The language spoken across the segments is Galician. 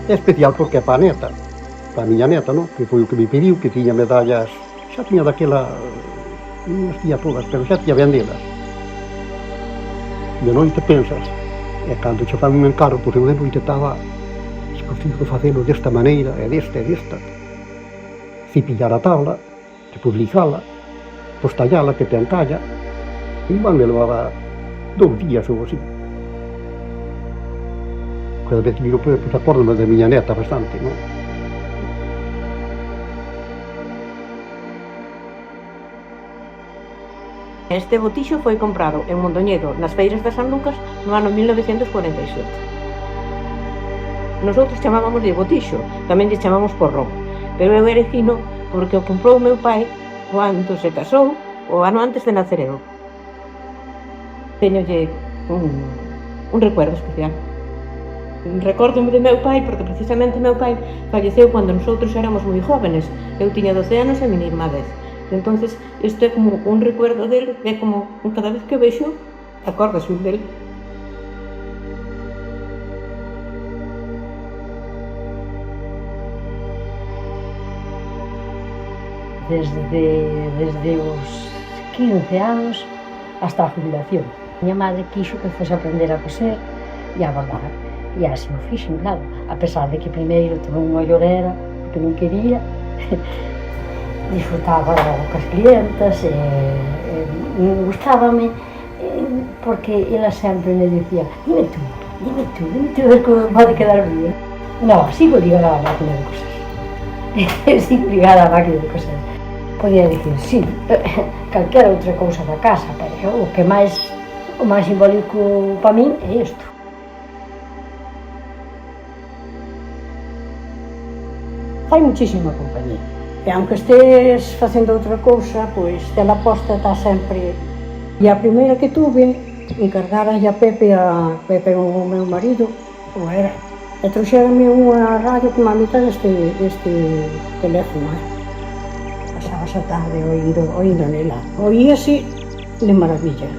É especial porque é para a neta, para a miña neta, non? Que foi o que me pediu, que tiña medallas, xa tiña daquela, non as tiña todas, pero xa tiña vendelas. De noite pensas, e cando che fan un encargo, pois eu de noite estaba, consigo facelo desta maneira, e desta. Si pillar a tabla, depois lixala, pois tallala, que ten talla, e igual me levaba 2 días ou así. Cada vez que miro, pois acórdome da miña neta bastante, non? Este botixo foi comprado en Mondoñedo nas feiras de San Lucas no ano 1947. Nosotros chamábamos de botixo, tamén lle chamamos porrón, pero eu elegino porque o comprou o meu pai cando se casou o ano antes de nacer eu. Teñolle un recuerdo especial. Recórdome de meu pai porque precisamente meu pai falleceu cando nosotros éramos moi jóvenes. Eu tiña 12 anos e miña irmá 10. Entonces, isto é como un recuerdo dele, é como cada vez que o vexo, acórdase dele. Desde os 15 anos hasta a jubilación. Miña madre quixo que fose aprender a coser e a bordar. E así o fixen, claro. A pesar de que primeiro tomei unha llorera, porque non quería, disfrutaba coas clientas, gustábame, porque ela sempre me dicía, dime tú, a ver como pode quedar bien. No, sigo ligada á máquina de coser. Sigo ligada á máquina de coser. Podía dicir, sí, calquera outra cousa da casa, pero o máis simbólico para min é isto. Fai muchísima compañía. E aunque estés facendo outra cousa, pois tela posta está sempre. E a primeira que tuve, encargaralle a Pepe o meu marido, ou era, e trouxérame unha radio como a mitad deste teléfono, pasabas a tarde oíndo nela. Oíase de maravilla.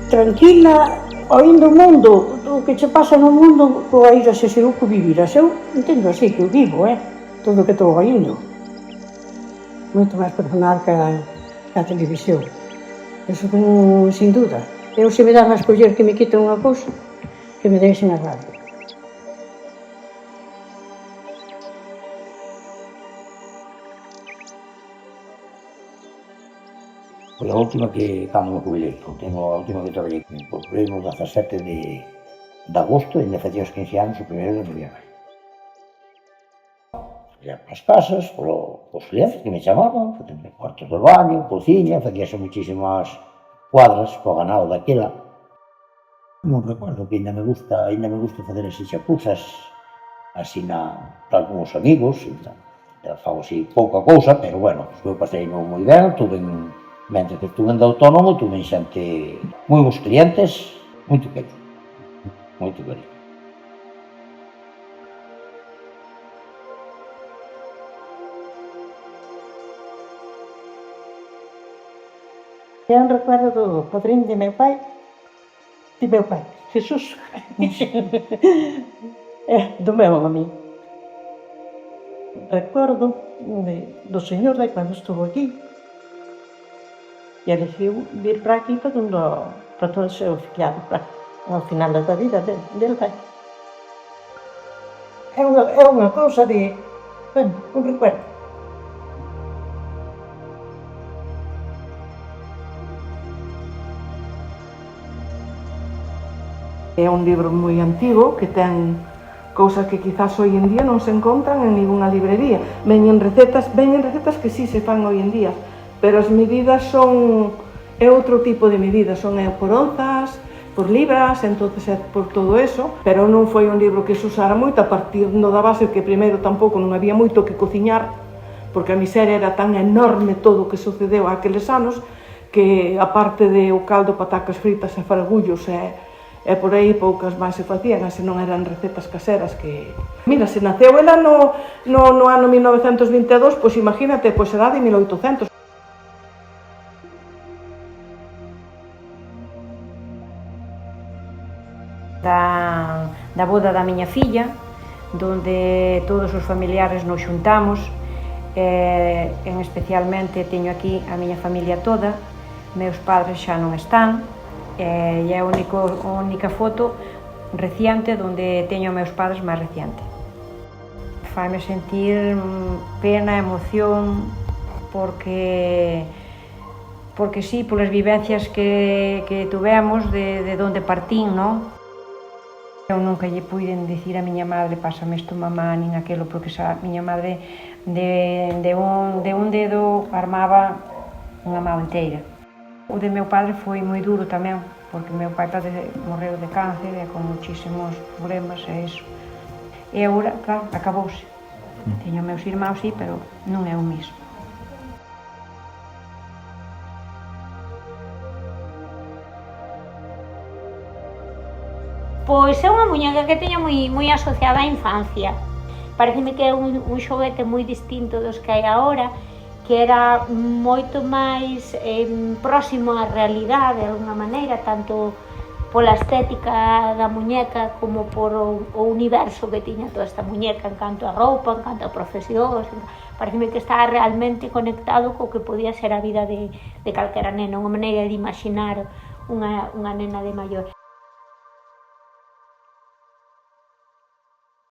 Tranquila, oíndo o mundo, o que che pasa no mundo, o a ir a se o que viviras. Eu entendo así que eu vivo, todo o que estou oíndo. Moito máis personal que a televisión. Eso sin duda. Eu se me dan a escoller que me quiten unha cousa, que me deixen a radio. Foi a última que, cando me jubilei, a última que traballei, incorporei no 17 de agosto, e ainda facía os 15 anos o 1º de noviembre. Ia para as casas, polos clientes que me chamaban, facendo cuartos de baño, cociña, facíase muchísimas cuadras co ganado daquela. Non recordo que ainda me gusta facer así chapuzas, así tal con os amigos, fago así pouca cousa, pero bueno, eu pasei moi ben, mentre que estuve de autónomo, tuve xente, moi bons clientes, moito cariño. É un recuerdo do padrín de meu pai, Jesús, do meu a mí. Recuerdo do señor de cando estuvo aquí, e elixiu vir para aquí para todo o seu filiado, ao final da vida del pai. É unha cousa de, un recuerdo. É un libro moi antigo que ten cousas que quizás hoy en día non se encontran en ninguna librería. Veñen recetas que sí se fan hoy en día, pero as medidas é outro tipo de medidas, son por onzas, por libras, entonces é por todo eso, pero non foi un libro que se usara moito a partir da base que primeiro tampouco non había moito que cociñar, porque a miseria era tan enorme todo o que sucedeu aqueles anos que a parte de o caldo, patacas fritas e faragullos e por aí poucas máis se facían, se non eran recetas caseras que... Mira, se naceu ela no ano 1922, pois imagínate, pois será de 1800. Da boda da miña filla, donde todos os familiares nos xuntamos, especialmente teño aquí a miña familia toda, meus padres xa non están, e é a única foto reciente donde teño a meus padres máis reciente. Faime sentir pena, emoción, porque sí, polas vivencias que tuvemos de onde partín, non? Eu nunca lle puiden dicir a miña madre pásame isto mamá, nin aquelo, porque xa miña madre de un dedo armaba unha mão inteira. O de meu padre foi moi duro tamén, porque meu pai morreu de cáncer e con muchísimos problemas e iso. E agora, claro, acabouse. Teño meus irmáns, sí, pero non é o mismo. Pois é unha muñeca que teño moi asociada á infancia. Pareceme que é un xoguete moi distinto dos que hai agora, que era moito máis próximo á realidade, de alguna maneira, tanto pola estética da muñeca como por o universo que tiña toda esta muñeca, en canto a roupa, en canto a profesións. Pareceme que estaba realmente conectado co que podía ser a vida de calquera nena, unha maneira de imaginar unha nena de maior.